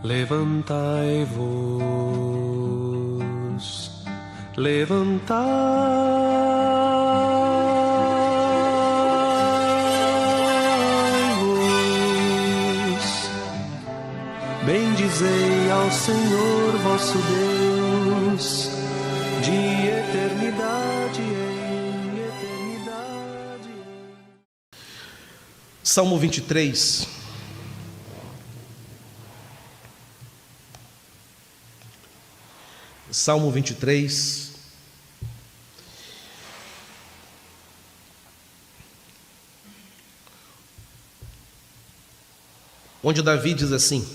Levantai-vos, levantai-vos, bendizei ao Senhor vosso Deus, de eternidade em eternidade. Salmo 23. Salmo 23. Onde Davi diz assim: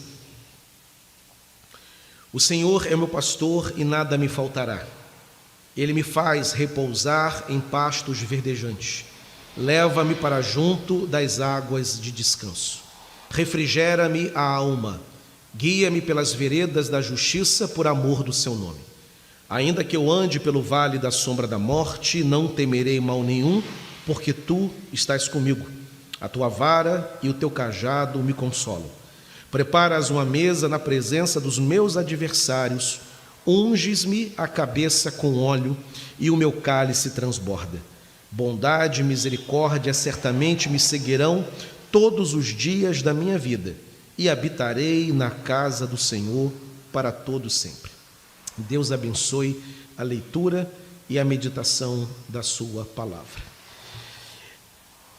o Senhor é meu pastor e nada me faltará. Ele me faz repousar em pastos verdejantes. Leva-me para junto das águas de descanso. Refrigera-me a alma. Guia-me pelas veredas da justiça por amor do seu nome. Ainda que eu ande pelo vale da sombra da morte, não temerei mal nenhum, porque tu estás comigo. A tua vara e o teu cajado me consolam. Preparas uma mesa na presença dos meus adversários, unges-me a cabeça com óleo e o meu cálice transborda. Bondade e misericórdia certamente me seguirão todos os dias da minha vida, e habitarei na casa do Senhor para todo sempre. Deus abençoe a leitura e a meditação da sua palavra.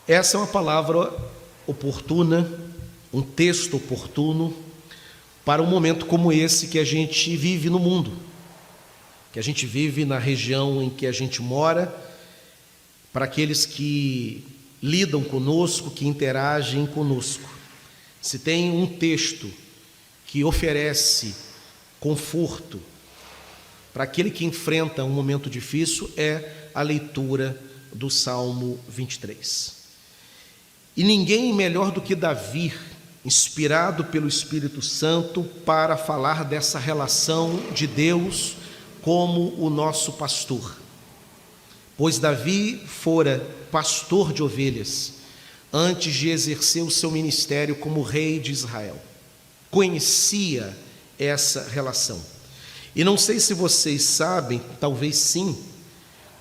Essa é uma palavra oportuna, um texto oportuno para um momento como esse que a gente vive no mundo, que a gente vive na região em que a gente mora, para aqueles que lidam conosco, que interagem conosco. Se tem um texto que oferece conforto para aquele que enfrenta um momento difícil, é a leitura do Salmo 23. E ninguém melhor do que Davi, inspirado pelo Espírito Santo, para falar dessa relação de Deus como o nosso pastor. Pois Davi fora pastor de ovelhas antes de exercer o seu ministério como rei de Israel. Conhecia essa relação. E não sei se vocês sabem, talvez sim,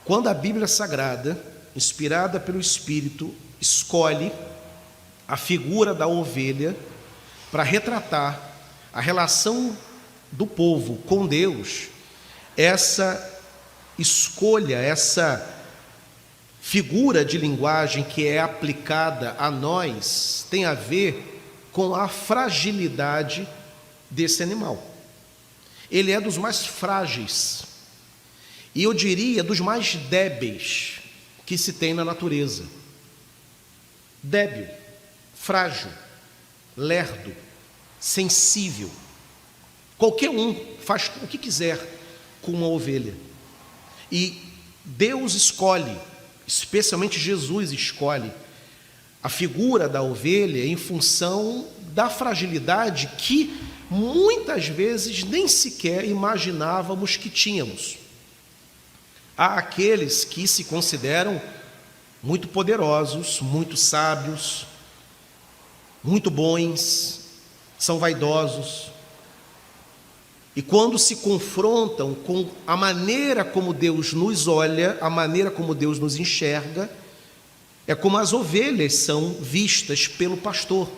quando a Bíblia Sagrada, inspirada pelo Espírito, escolhe a figura da ovelha para retratar a relação do povo com Deus, essa escolha, essa figura de linguagem que é aplicada a nós tem a ver com a fragilidade desse animal. Ele é dos mais frágeis e eu diria dos mais débeis que se tem na natureza. Débil, frágil, lerdo, sensível. Qualquer um faz o que quiser com uma ovelha. E Deus escolhe, especialmente Jesus escolhe, a figura da ovelha em função da fragilidade que muitas vezes nem sequer imaginávamos que tínhamos. Há aqueles que se consideram muito poderosos, muito sábios, muito bons, são vaidosos. E quando se confrontam com a maneira como Deus nos olha, a maneira como Deus nos enxerga, é como as ovelhas são vistas pelo pastor,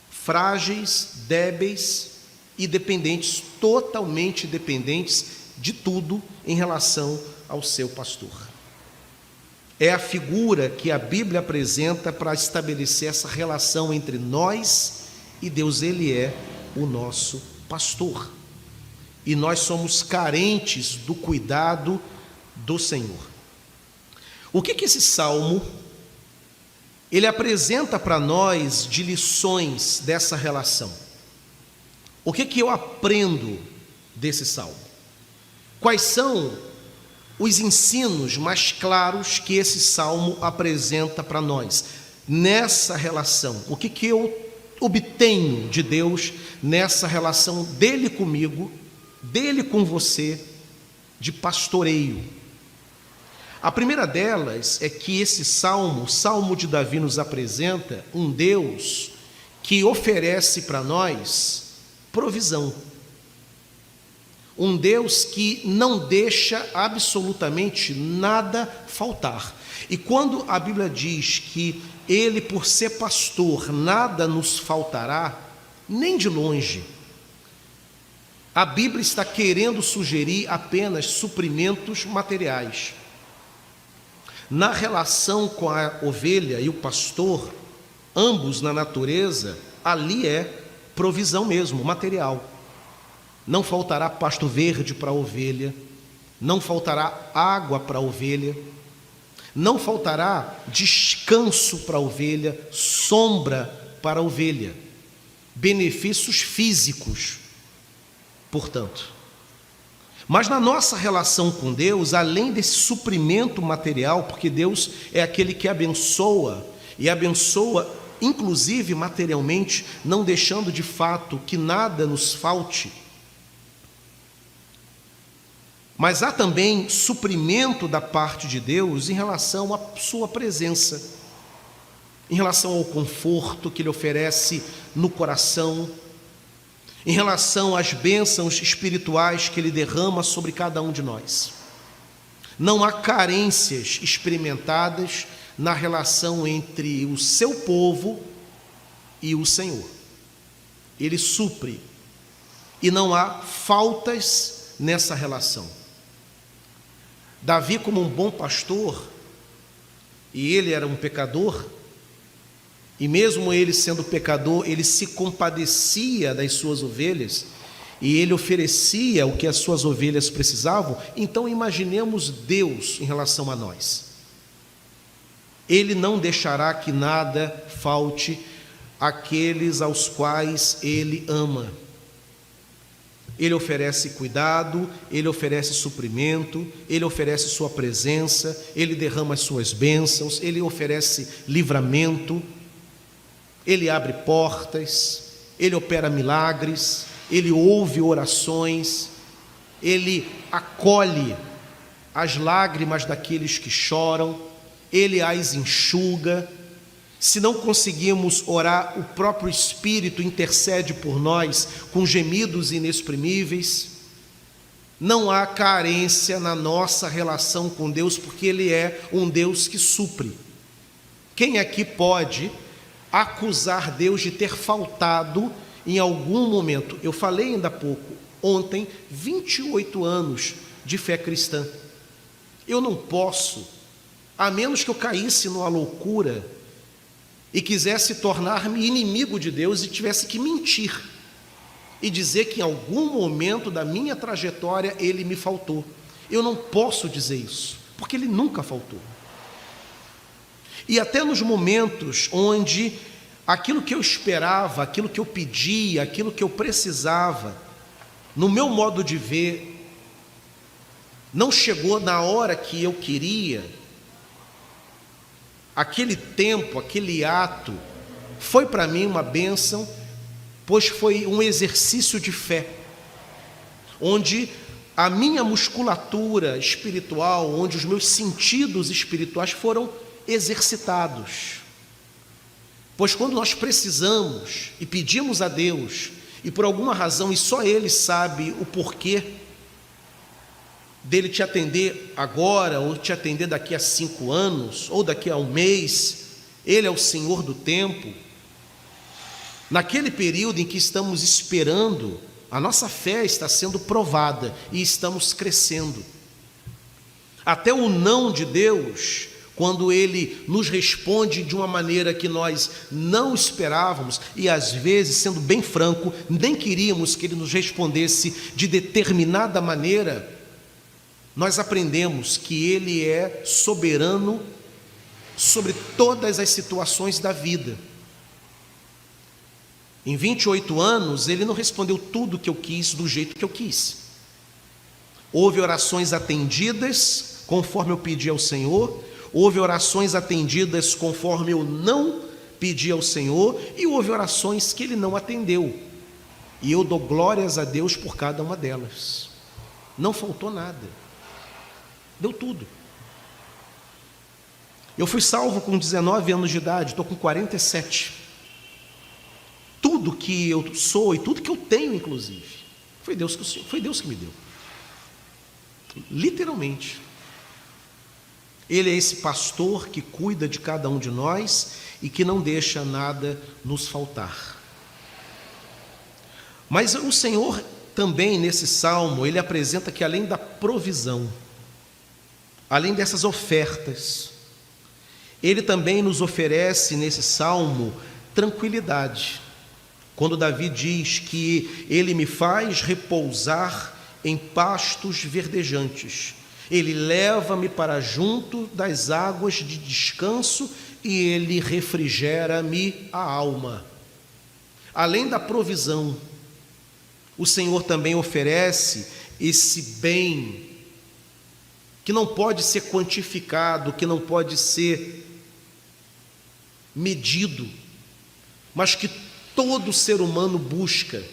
frágeis, débeis e dependentes, totalmente dependentes de tudo em relação ao seu pastor. É a figura que a Bíblia apresenta para estabelecer essa relação entre nós e Deus. Ele é o nosso pastor. E nós somos carentes do cuidado do Senhor. O que esse salmo ele apresenta para nós de lições dessa relação? O que eu aprendo desse salmo? Quais são os ensinos mais claros que esse salmo apresenta para nós nessa relação? O que eu obtenho de Deus nessa relação dele comigo, dele com você, de pastoreio? A primeira delas é que esse salmo, o Salmo de Davi, nos apresenta um Deus que oferece para nós provisão. Um Deus que não deixa absolutamente nada faltar. E quando a Bíblia diz que Ele, por ser pastor, nada nos faltará, nem de longe. A Bíblia está querendo sugerir apenas suprimentos materiais. Na relação com a ovelha e o pastor, ambos na natureza, ali é provisão mesmo, material. Não faltará pasto verde para a ovelha, não faltará água para a ovelha, não faltará descanso para a ovelha, sombra para a ovelha, benefícios físicos, portanto. Mas na nossa relação com Deus, além desse suprimento material, porque Deus é aquele que abençoa, e abençoa inclusive materialmente, não deixando de fato que nada nos falte, mas há também suprimento da parte de Deus em relação à sua presença, em relação ao conforto que Ele oferece no coração, em relação às bênçãos espirituais que Ele derrama sobre cada um de nós. Não há carências experimentadas na relação entre o seu povo e o Senhor. Ele supre, e não há faltas nessa relação. Davi, como um bom pastor, e ele era um pecador, e mesmo ele sendo pecador, ele se compadecia das suas ovelhas, e ele oferecia o que as suas ovelhas precisavam. Então imaginemos Deus em relação a nós. Ele não deixará que nada falte àqueles aos quais Ele ama. Ele oferece cuidado, Ele oferece suprimento, Ele oferece sua presença, Ele derrama as suas bênçãos, Ele oferece livramento, Ele abre portas, Ele opera milagres, Ele ouve orações, Ele acolhe as lágrimas daqueles que choram, Ele as enxuga. Se não conseguimos orar, o próprio Espírito intercede por nós com gemidos inexprimíveis. Não há carência na nossa relação com Deus, porque Ele é um Deus que supre. Quem aqui pode acusar Deus de ter faltado em algum momento? Eu falei ainda há pouco, ontem, 28 anos de fé cristã. Eu não posso, a menos que eu caísse numa loucura e quisesse tornar-me inimigo de Deus e tivesse que mentir e dizer que em algum momento da minha trajetória Ele me faltou. Eu não posso dizer isso, porque Ele nunca faltou. E até nos momentos onde aquilo que eu esperava, aquilo que eu pedia, aquilo que eu precisava, no meu modo de ver, não chegou na hora que eu queria, aquele tempo, aquele ato, foi para mim uma bênção, pois foi um exercício de fé, onde a minha musculatura espiritual, onde os meus sentidos espirituais foram exercitados. Pois quando nós precisamos e pedimos a Deus, e por alguma razão, e só Ele sabe o porquê dele te atender agora, ou te atender daqui a 5 anos, ou daqui a um mês, Ele é o Senhor do tempo. Naquele período em que estamos esperando, a nossa fé está sendo provada e estamos crescendo. Até o não de Deus, quando Ele nos responde de uma maneira que nós não esperávamos, e às vezes, sendo bem franco, nem queríamos que Ele nos respondesse de determinada maneira, nós aprendemos que Ele é soberano sobre todas as situações da vida. Em 28 anos, Ele não respondeu tudo o que eu quis do jeito que eu quis. Houve orações atendidas conforme eu pedi ao Senhor, houve orações atendidas conforme eu não pedi ao Senhor, e houve orações que Ele não atendeu. E eu dou glórias a Deus por cada uma delas. Não faltou nada. Deu tudo. Eu fui salvo com 19 anos de idade, estou com 47. tudo que eu sou e tudo que eu tenho, inclusive, foi Deus que me deu. Literalmente. Ele é esse pastor que cuida de cada um de nós e que não deixa nada nos faltar. Mas o Senhor também, nesse salmo, ele apresenta que além da provisão, além dessas ofertas, ele também nos oferece nesse salmo tranquilidade. Quando Davi diz que ele me faz repousar em pastos verdejantes, ele leva-me para junto das águas de descanso e ele refrigera-me a alma. Além da provisão, o Senhor também oferece esse bem que não pode ser quantificado, que não pode ser medido, mas que todo ser humano busca,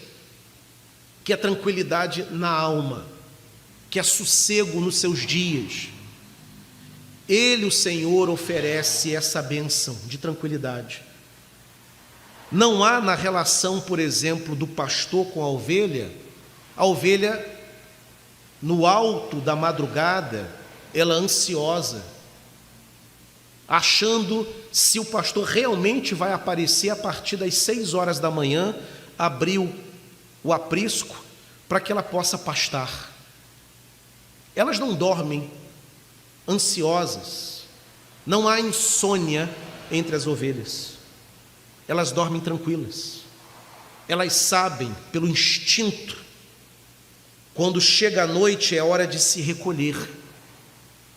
que é tranquilidade na alma, que é sossego nos seus dias. Ele, o Senhor, oferece essa bênção de tranquilidade. Não há na relação, por exemplo, do pastor com a ovelha, no alto da madrugada, ela ansiosa, achando se o pastor realmente vai aparecer a partir das 6 horas da manhã, abrir o aprisco para que ela possa pastar. Elas não dormem ansiosas, não há insônia entre as ovelhas, elas dormem tranquilas, elas sabem pelo instinto, quando chega a noite é hora de se recolher,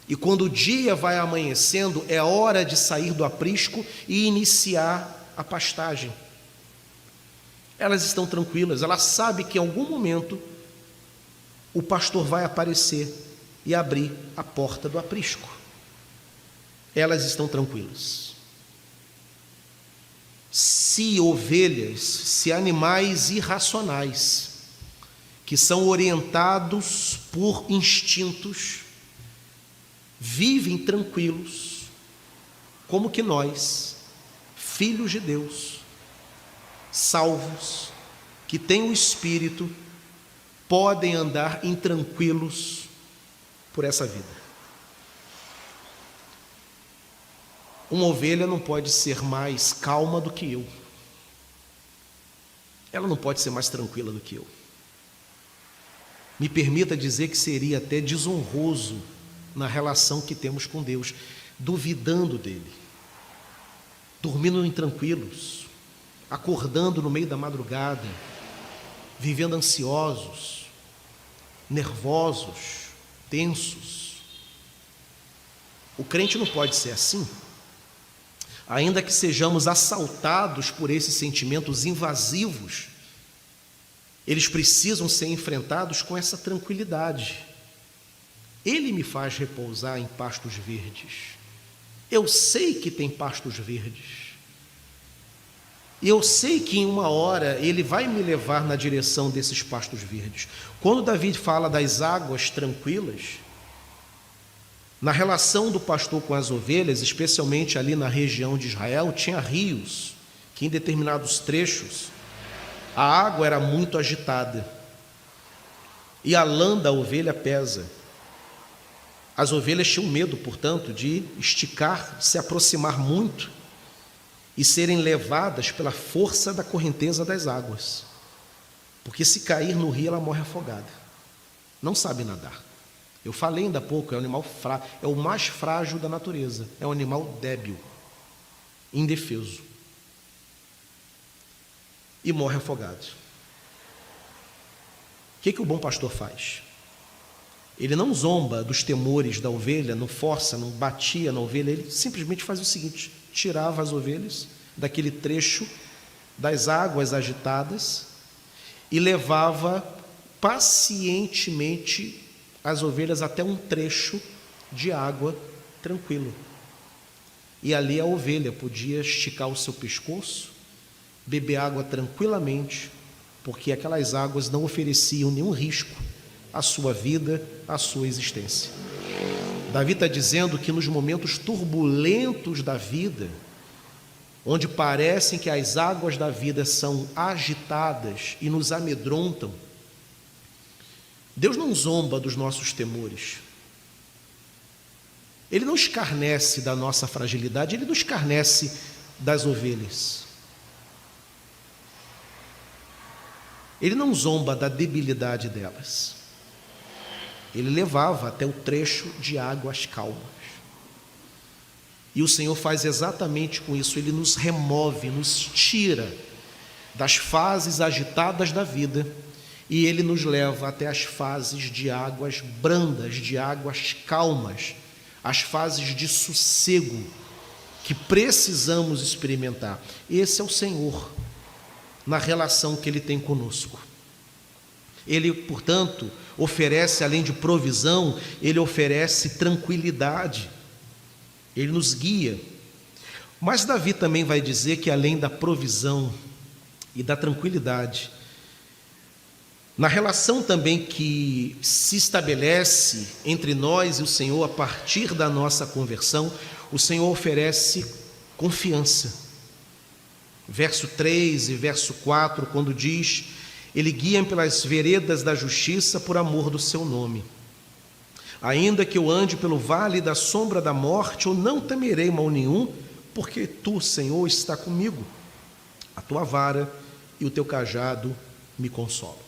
e quando o dia vai amanhecendo é hora de sair do aprisco e iniciar a pastagem. Elas estão tranquilas, elas sabem que em algum momento o pastor vai aparecer e abrir a porta do aprisco. Elas estão tranquilas. Se ovelhas, se animais irracionais, que são orientados por instintos, vivem tranquilos, como que nós, filhos de Deus, salvos, que têm o Espírito, podem andar intranquilos por essa vida. Uma ovelha não pode ser mais calma do que eu. Ela não pode ser mais tranquila do que eu. Me permita dizer que seria até desonroso na relação que temos com Deus, duvidando dele, dormindo intranquilos, acordando no meio da madrugada, vivendo ansiosos, nervosos, tensos. O crente não pode ser assim. Ainda que sejamos assaltados por esses sentimentos invasivos, eles precisam ser enfrentados com essa tranquilidade. Ele me faz repousar em pastos verdes. Eu sei que tem pastos verdes. E eu sei que em uma hora ele vai me levar na direção desses pastos verdes. Quando Davi fala das águas tranquilas, na relação do pastor com as ovelhas, especialmente ali na região de Israel, tinha rios, que em determinados trechos a água era muito agitada e a lã da ovelha pesa. As ovelhas tinham medo, portanto, de esticar, se aproximar muito e serem levadas pela força da correnteza das águas, porque se cair no rio ela morre afogada, não sabe nadar. Eu falei ainda há pouco, é um animal frágil, é o mais frágil da natureza, é um animal débil, indefeso, e morre afogado. O que o bom pastor faz? Ele não zomba dos temores da ovelha, não força, não batia na ovelha, ele simplesmente faz o seguinte: tirava as ovelhas daquele trecho das águas agitadas e levava pacientemente as ovelhas até um trecho de água tranquilo. E ali a ovelha podia esticar o seu pescoço, beber água tranquilamente, porque aquelas águas não ofereciam nenhum risco à sua vida, à sua existência. Davi está dizendo que nos momentos turbulentos da vida, onde parecem que as águas da vida são agitadas e nos amedrontam, Deus não zomba dos nossos temores. Ele não escarnece da nossa fragilidade, Ele não escarnece das ovelhas. Ele não zomba da debilidade delas. Ele levava até o trecho de águas calmas. E o Senhor faz exatamente com isso, Ele nos remove, nos tira das fases agitadas da vida e Ele nos leva até as fases de águas brandas, de águas calmas, as fases de sossego que precisamos experimentar. Esse é o Senhor, na relação que Ele tem conosco. Ele, portanto, oferece, além de provisão, Ele oferece tranquilidade. Ele nos guia. Mas Davi também vai dizer que além da provisão e da tranquilidade, na relação também que se estabelece entre nós e o Senhor a partir da nossa conversão, o Senhor oferece confiança. Verso 3 e verso 4, quando diz: Ele guia pelas veredas da justiça por amor do seu nome. Ainda que eu ande pelo vale da sombra da morte, eu não temerei mal nenhum, porque Tu, Senhor, está comigo. A Tua vara e o Teu cajado me consolam.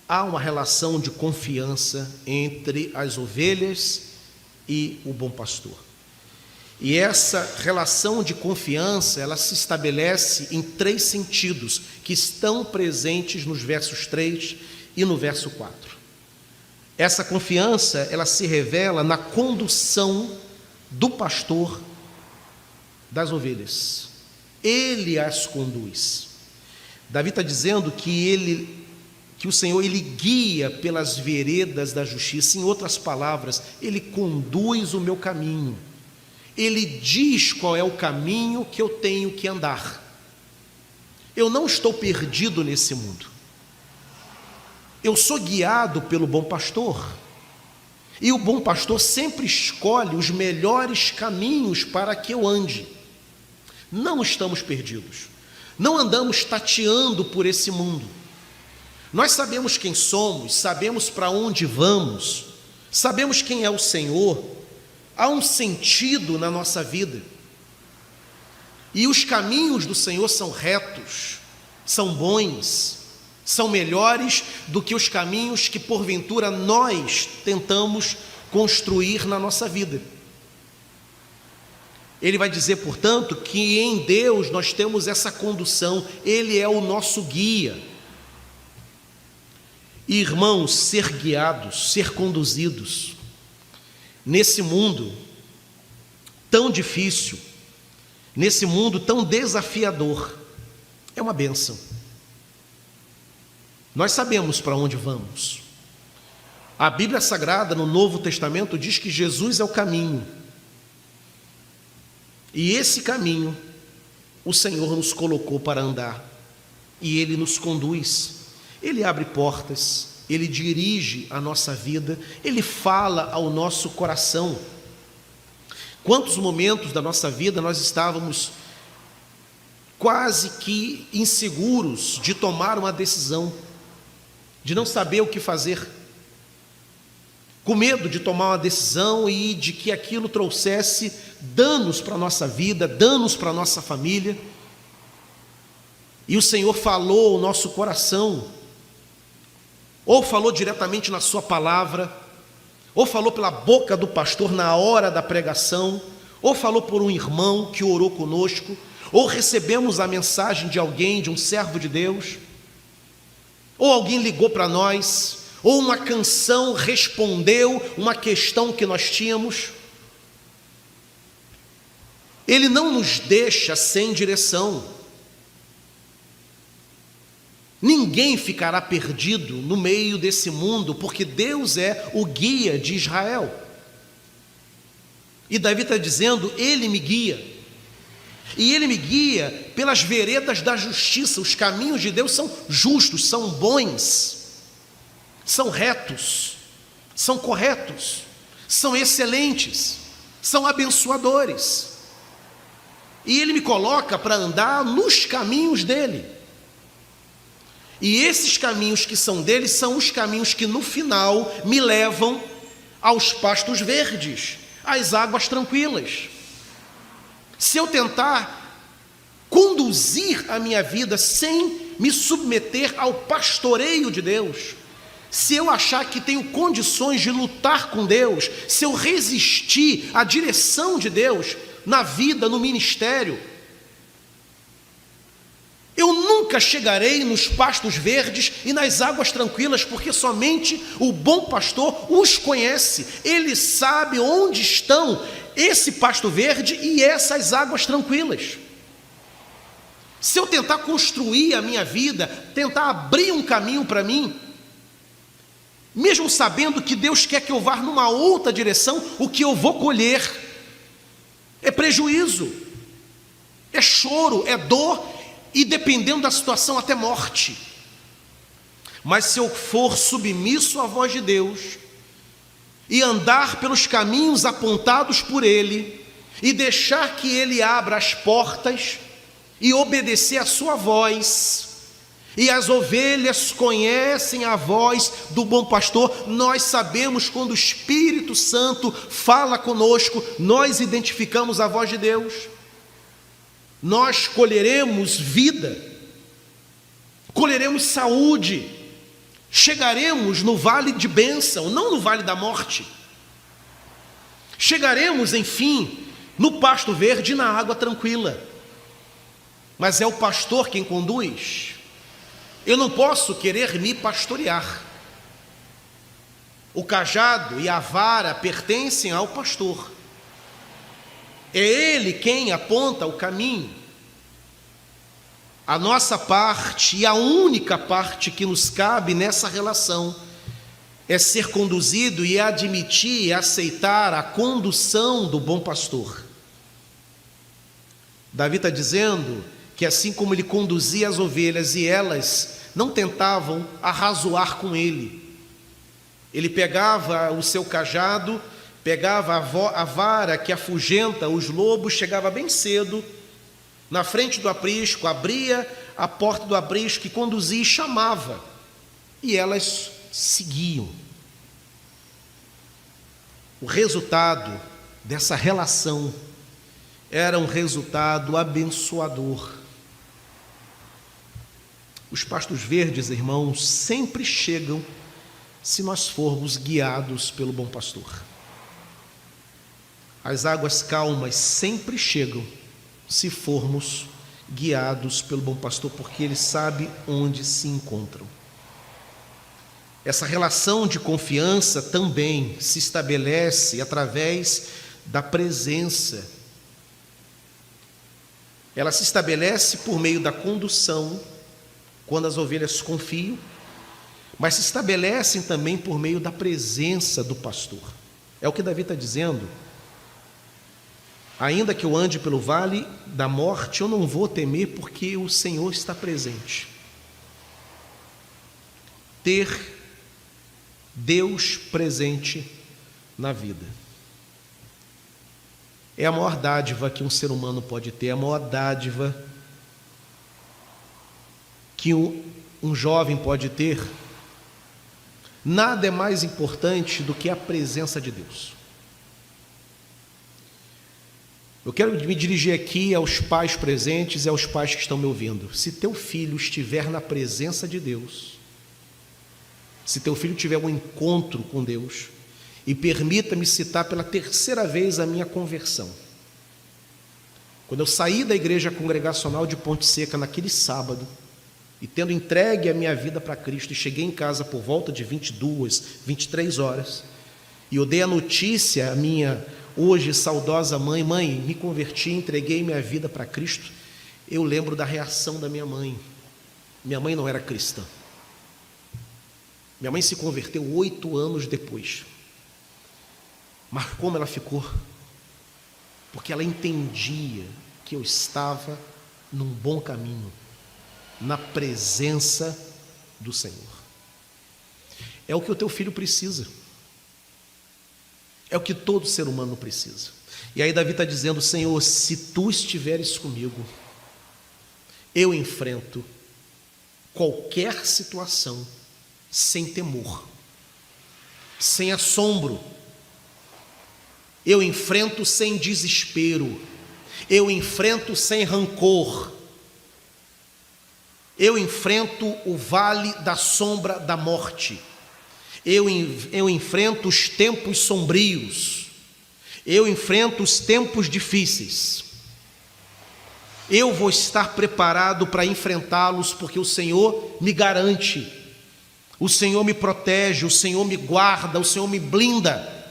Há uma relação de confiança entre as ovelhas e o bom pastor. E essa relação de confiança, ela se estabelece em 3 sentidos, que estão presentes nos versos 3 e no verso 4. Essa confiança, ela se revela na condução do pastor das ovelhas. Ele as conduz. Davi está dizendo que o Senhor, Ele guia pelas veredas da justiça. Em outras palavras, Ele conduz o meu caminho. Ele diz qual é o caminho que eu tenho que andar. Eu não estou perdido nesse mundo. Eu sou guiado pelo bom pastor. E o bom pastor sempre escolhe os melhores caminhos para que eu ande. Não estamos perdidos. Não andamos tateando por esse mundo. Nós sabemos quem somos, sabemos para onde vamos, sabemos quem é o Senhor. Há um sentido na nossa vida. E os caminhos do Senhor são retos, são bons, são melhores do que os caminhos que porventura nós tentamos construir na nossa vida. Ele vai dizer, portanto, que em Deus nós temos essa condução, Ele é o nosso guia. E, irmãos, ser guiados, ser conduzidos nesse mundo tão difícil, nesse mundo tão desafiador, é uma bênção. Nós sabemos para onde vamos. A Bíblia Sagrada, no Novo Testamento, diz que Jesus é o caminho. E esse caminho, o Senhor nos colocou para andar. E Ele nos conduz. Ele abre portas, Ele dirige a nossa vida, Ele fala ao nosso coração. Quantos momentos da nossa vida nós estávamos quase que inseguros de tomar uma decisão, de não saber o que fazer, com medo de tomar uma decisão e de que aquilo trouxesse danos para a nossa vida, danos para a nossa família. E o Senhor falou ao nosso coração, ou falou diretamente na sua palavra, ou falou pela boca do pastor na hora da pregação, ou falou por um irmão que orou conosco, ou recebemos a mensagem de alguém, de um servo de Deus, ou alguém ligou para nós, ou uma canção respondeu uma questão que nós tínhamos. Ele não nos deixa sem direção. Ninguém ficará perdido no meio desse mundo, porque Deus é o guia de Israel. E Davi está dizendo, Ele me guia. E Ele me guia pelas veredas da justiça. Os caminhos de Deus são justos, são bons, são retos, são corretos, são excelentes, são abençoadores. E Ele me coloca para andar nos caminhos dEle. E esses caminhos que são dEle são os caminhos que no final me levam aos pastos verdes, às águas tranquilas. Se eu tentar conduzir a minha vida sem me submeter ao pastoreio de Deus, se eu achar que tenho condições de lutar com Deus, se eu resistir à direção de Deus na vida, no ministério, eu nunca chegarei nos pastos verdes e nas águas tranquilas, porque somente o bom pastor os conhece. Ele sabe onde estão esse pasto verde e essas águas tranquilas. Se eu tentar construir a minha vida, tentar abrir um caminho para mim, mesmo sabendo que Deus quer que eu vá numa outra direção, o que eu vou colher é prejuízo, é choro, é dor e, dependendo da situação, até morte. Mas se eu for submisso à voz de Deus e andar pelos caminhos apontados por Ele e deixar que Ele abra as portas e obedecer a sua voz, e as ovelhas conhecem a voz do bom pastor, nós sabemos quando o Espírito Santo fala conosco, nós identificamos a voz de Deus, nós colheremos vida, colheremos saúde, chegaremos no vale de bênção, não no vale da morte, chegaremos, enfim, no pasto verde e na água tranquila. Mas é o pastor quem conduz. Eu não posso querer me pastorear. O cajado e a vara pertencem ao pastor. É ele quem aponta o caminho. A nossa parte, e a única parte que nos cabe nessa relação, é ser conduzido e admitir e aceitar a condução do bom pastor. Davi está dizendo que assim como ele conduzia as ovelhas e elas não tentavam arrazoar com ele, ele pegava o seu cajado, pegava a vara que afugenta os lobos, chegava bem cedo na frente do aprisco, abria a porta do aprisco e conduzia e chamava, e elas seguiam. O resultado dessa relação era um resultado abençoador. Os pastos verdes, irmãos, sempre chegam se nós formos guiados pelo bom pastor. As águas calmas sempre chegam se formos guiados pelo bom pastor, porque ele sabe onde se encontram. Essa relação de confiança também se estabelece através da presença. Ela se estabelece por meio da condução, quando as ovelhas confiam, mas se estabelecem também por meio da presença do pastor. É o que Davi está dizendo. Ainda que eu ande pelo vale da morte, eu não vou temer, porque o Senhor está presente. Ter Deus presente na vida é a maior dádiva que um ser humano pode ter, a maior dádiva que um jovem pode ter. Nada é mais importante do que a presença de Deus. Eu quero me dirigir aqui aos pais presentes e aos pais que estão me ouvindo. Se teu filho estiver na presença de Deus, se teu filho tiver um encontro com Deus, e permita-me citar pela terceira vez a minha conversão. Quando eu saí da igreja congregacional de Ponte Seca naquele sábado, e tendo entregue a minha vida para Cristo, e cheguei em casa por volta de 22, 23 horas, e eu dei a notícia à minha hoje saudosa mãe: mãe, me converti, entreguei minha vida para Cristo. Eu lembro da reação da minha mãe. Minha mãe não era cristã. Minha mãe se converteu 8 anos depois. Mas como ela ficou? Porque ela entendia que eu estava num bom caminho, na presença do Senhor. É o que o teu filho precisa. É o que todo ser humano precisa. E aí Davi está dizendo: Senhor, se tu estiveres comigo, eu enfrento qualquer situação sem temor, sem assombro. Eu enfrento sem desespero, eu enfrento sem rancor, eu enfrento o vale da sombra da morte, eu enfrento os tempos sombrios, eu enfrento os tempos difíceis. Eu vou estar preparado para enfrentá-los, porque o Senhor me garante, o Senhor me protege, o Senhor me guarda, o Senhor me blinda.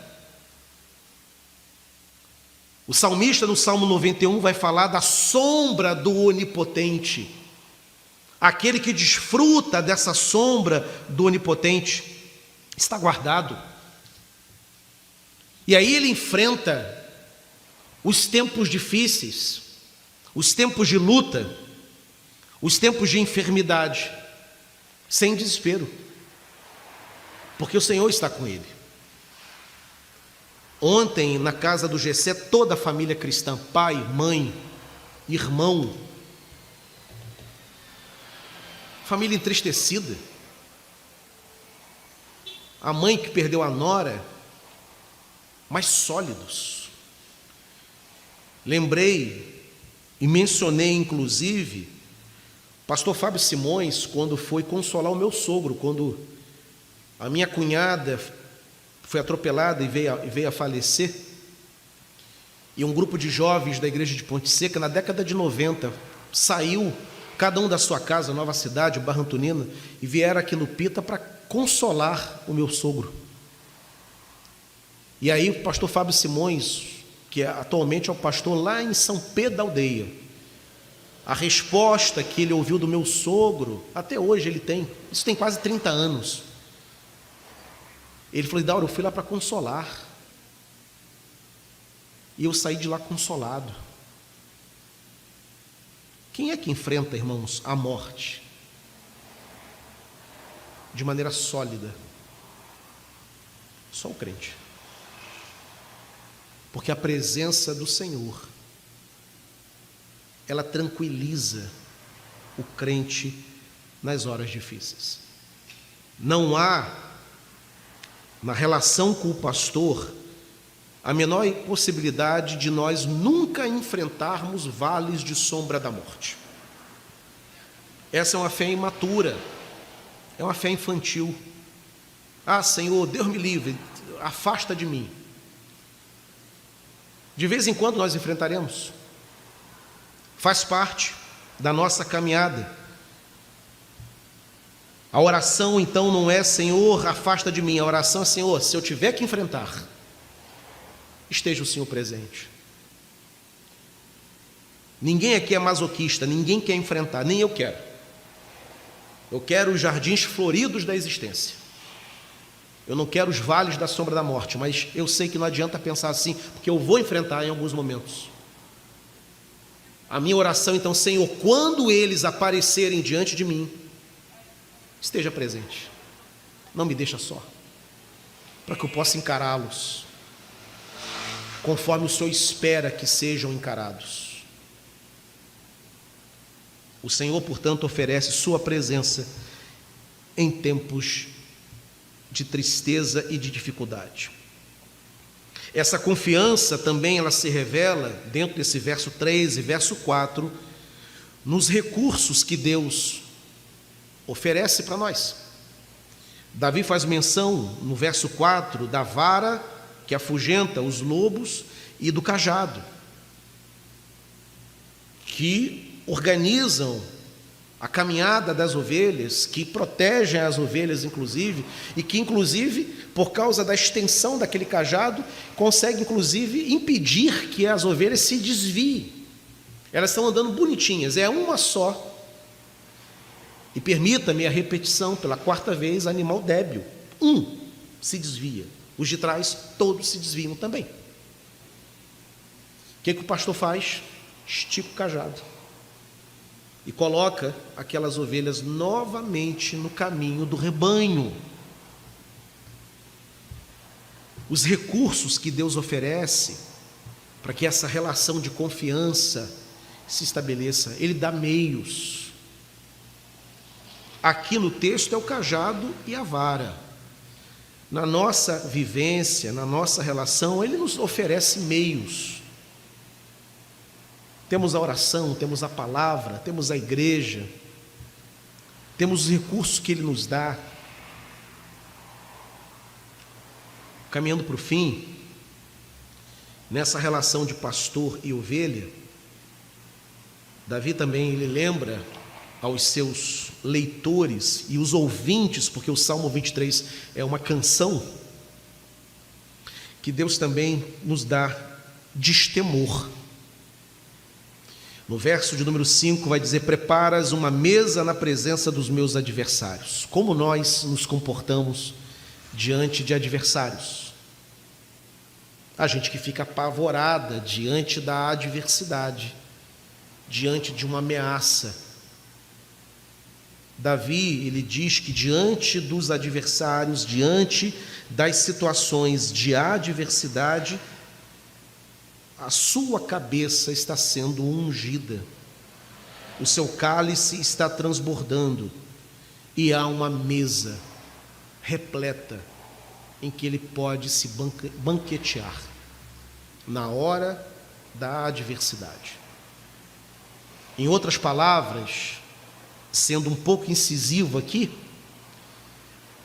O salmista no Salmo 91 vai falar da sombra do Onipotente. Aquele que desfruta dessa sombra do Onipotente está guardado. E aí ele enfrenta os tempos difíceis, os tempos de luta, os tempos de enfermidade, sem desespero, porque o Senhor está com ele. Ontem, na casa do Gessé, toda a família cristã, pai, mãe, irmão, família entristecida, a mãe que perdeu a nora, mas sólidos. Lembrei e mencionei, inclusive, pastor Fábio Simões, quando foi consolar o meu sogro, quando a minha cunhada foi atropelada e veio a falecer, e um grupo de jovens da igreja de Ponte Seca, na década de 90, saiu, cada um da sua casa, Nova Cidade, Barra Antonina, e vieram aqui no Pita para consolar o meu sogro. E aí o pastor Fábio Simões, que atualmente é o pastor lá em São Pedro da Aldeia, a resposta que ele ouviu do meu sogro, até hoje ele tem, isso tem quase 30 anos. Ele falou: Dauro, eu fui lá para consolar, e eu saí de lá consolado. Quem é que enfrenta, irmãos, a morte de maneira sólida? Só o crente. Porque a presença do Senhor, ela tranquiliza o crente nas horas difíceis. Não há, na relação com o pastor, a menor possibilidade de nós nunca enfrentarmos vales de sombra da morte. Essa é uma fé imatura, é uma fé infantil. Ah, Senhor, Deus me livre, afasta de mim. De vez em quando nós enfrentaremos, faz parte da nossa caminhada. A oração então não é: Senhor, afasta de mim. A oração é: Senhor, se eu tiver que enfrentar, esteja o Senhor presente. Ninguém aqui é masoquista, ninguém quer enfrentar, nem eu quero. Eu quero os jardins floridos da existência. Eu não quero os vales da sombra da morte, mas eu sei que não adianta pensar assim, porque eu vou enfrentar em alguns momentos. A minha oração então: Senhor, quando eles aparecerem diante de mim, esteja presente. Não me deixa só, para que eu possa encará-los conforme o Senhor espera que sejam encarados. O Senhor, portanto, oferece sua presença em tempos de tristeza e de dificuldade. Essa confiança também ela se revela dentro desse verso 3 e verso 4, nos recursos que Deus oferece para nós. Davi faz menção no verso 4 da vara que afugenta os lobos e do cajado, que organizam a caminhada das ovelhas, que protegem as ovelhas inclusive, e que inclusive, por causa da extensão daquele cajado, consegue inclusive impedir que as ovelhas se desviem. Elas estão andando bonitinhas, é uma só. E permita-me a repetição pela 4ª vez: animal débil, se desvia, os de trás todos se desviam também. O que o pastor faz? Estica o cajado e coloca aquelas ovelhas novamente no caminho do rebanho. Os recursos que Deus oferece para que essa relação de confiança se estabeleça. Ele dá meios. Aqui no texto é o cajado e a vara. Na nossa vivência, na nossa relação, Ele nos oferece meios. Temos a oração, temos a palavra, temos a igreja, temos os recursos que Ele nos dá. Caminhando para o fim, nessa relação de pastor e ovelha, Davi também ele lembra aos seus leitores e os ouvintes, porque o Salmo 23 é uma canção, que Deus também nos dá destemor. No verso de número 5 vai dizer: preparas uma mesa na presença dos meus adversários. Como nós nos comportamos diante de adversários? A gente que fica apavorada diante da adversidade, diante de uma ameaça. Davi, ele diz que diante dos adversários, diante das situações de adversidade, a sua cabeça está sendo ungida, o seu cálice está transbordando, e há uma mesa repleta em que ele pode se banquetear na hora da adversidade. Em outras palavras, sendo um pouco incisivo aqui,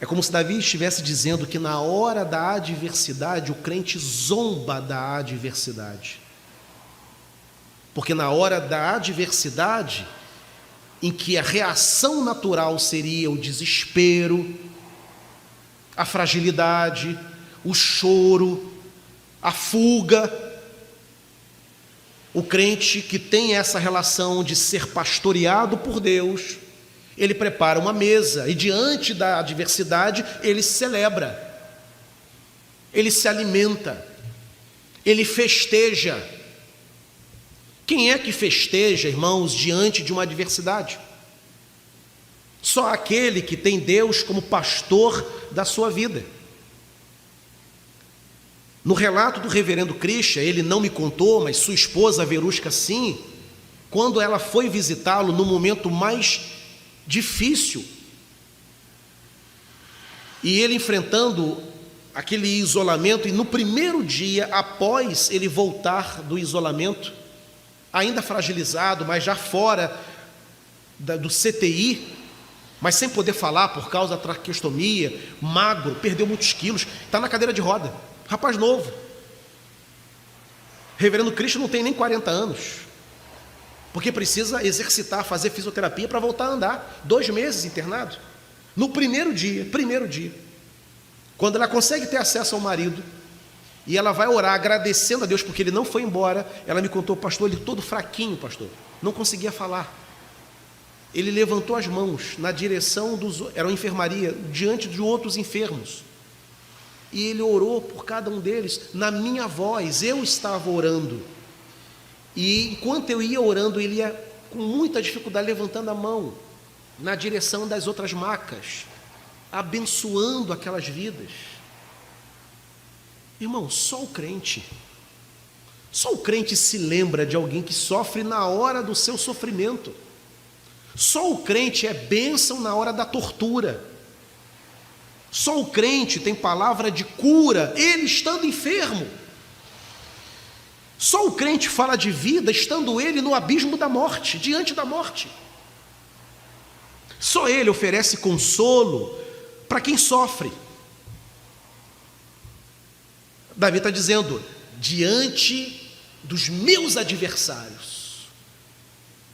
é como se Davi estivesse dizendo que na hora da adversidade, o crente zomba da adversidade. Porque na hora da adversidade, em que a reação natural seria o desespero, a fragilidade, o choro, a fuga, o crente que tem essa relação de ser pastoreado por Deus, ele prepara uma mesa e diante da adversidade ele celebra, ele se alimenta, ele festeja. Quem é que festeja, irmãos, diante de uma adversidade? Só aquele que tem Deus como pastor da sua vida. No relato do reverendo Christian, ele não me contou, mas sua esposa Verusca sim, quando ela foi visitá-lo no momento mais difícil, e ele enfrentando aquele isolamento, e no primeiro dia, após ele voltar do isolamento, ainda fragilizado, mas já fora do CTI, mas sem poder falar por causa da traqueostomia, magro, perdeu muitos quilos, está na cadeira de roda, rapaz novo. Reverendo Cristo não tem nem 40 anos, porque precisa exercitar, fazer fisioterapia para voltar a andar, 2 meses internado. No primeiro dia, quando ela consegue ter acesso ao marido, e ela vai orar agradecendo a Deus porque ele não foi embora, ela me contou: pastor, ele todo fraquinho, pastor, não conseguia falar. Ele levantou as mãos na direção era uma enfermaria, diante de outros enfermos, e ele orou por cada um deles, na minha voz, eu estava orando, e enquanto eu ia orando, ele ia com muita dificuldade levantando a mão, na direção das outras macas, abençoando aquelas vidas. Irmão, só o crente se lembra de alguém que sofre na hora do seu sofrimento. Só o crente é bênção na hora da tortura. Só o crente tem palavra de cura, ele estando enfermo. Só o crente fala de vida, estando ele no abismo da morte, diante da morte. Só ele oferece consolo para quem sofre. Davi está dizendo: diante dos meus adversários,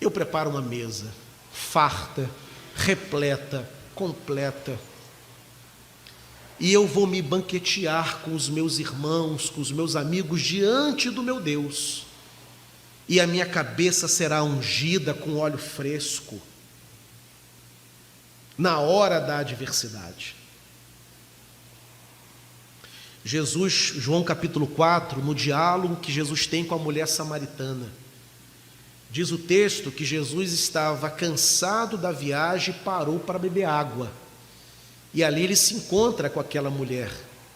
eu preparo uma mesa farta, repleta, completa, e eu vou me banquetear com os meus irmãos, com os meus amigos, diante do meu Deus, e a minha cabeça será ungida com óleo fresco, na hora da adversidade. Jesus, João capítulo 4, no diálogo que Jesus tem com a mulher samaritana, diz o texto que Jesus estava cansado da viagem e parou para beber água, e ali ele se encontra com aquela mulher,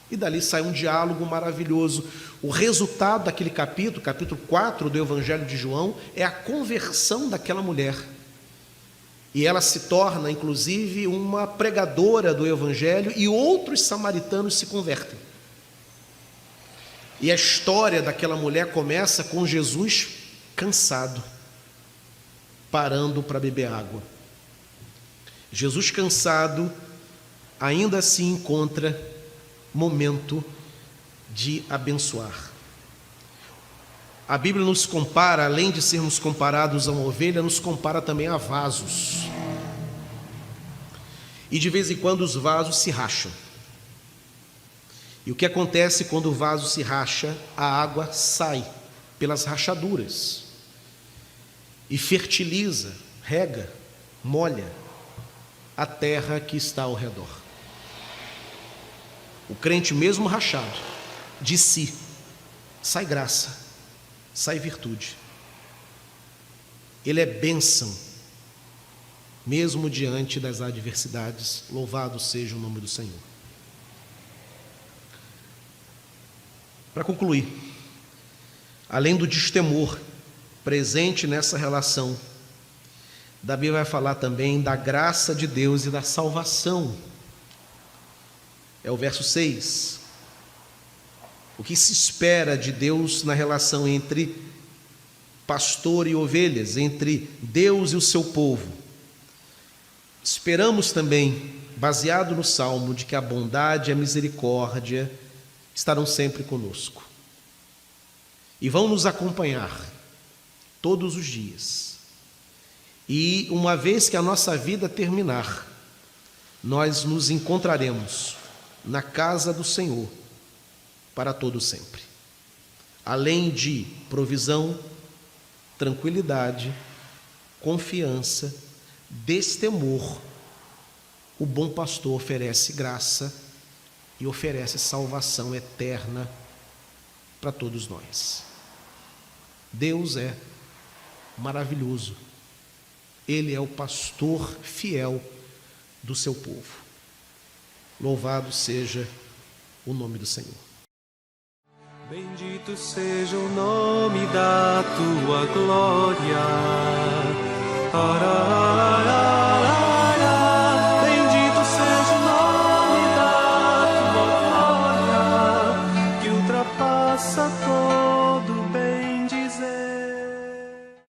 E dali sai um diálogo maravilhoso. O resultado daquele capítulo 4 do Evangelho de João, é a conversão daquela mulher. E ela se torna, inclusive, uma pregadora do Evangelho, e outros samaritanos se convertem. E a história daquela mulher começa com Jesus cansado, parando para beber água. Jesus cansado, ainda assim encontra momento de abençoar. A Bíblia nos compara, além de sermos comparados a uma ovelha, nos compara também a vasos. E de vez em quando os vasos se racham. E o que acontece quando o vaso se racha? A água sai pelas rachaduras e fertiliza, rega, molha a terra que está ao redor. O crente, mesmo rachado, de si, sai graça, sai virtude. Ele é bênção, mesmo diante das adversidades. Louvado seja o nome do Senhor. Para concluir, além do destemor presente nessa relação, Davi vai falar também da graça de Deus e da salvação. É o verso 6. O que se espera de Deus na relação entre pastor e ovelhas, entre Deus e o seu povo? Esperamos também, baseado no Salmo, de que a bondade e a misericórdia estarão sempre conosco e vão nos acompanhar todos os dias. E uma vez que a nossa vida terminar, nós nos encontraremos na casa do Senhor para todo sempre. Além de provisão, tranquilidade, confiança, destemor, o bom pastor oferece graça e oferece salvação eterna para todos nós. Deus é maravilhoso. Ele é o pastor fiel do seu povo. Louvado seja o nome do Senhor. Bendito seja o nome da tua glória.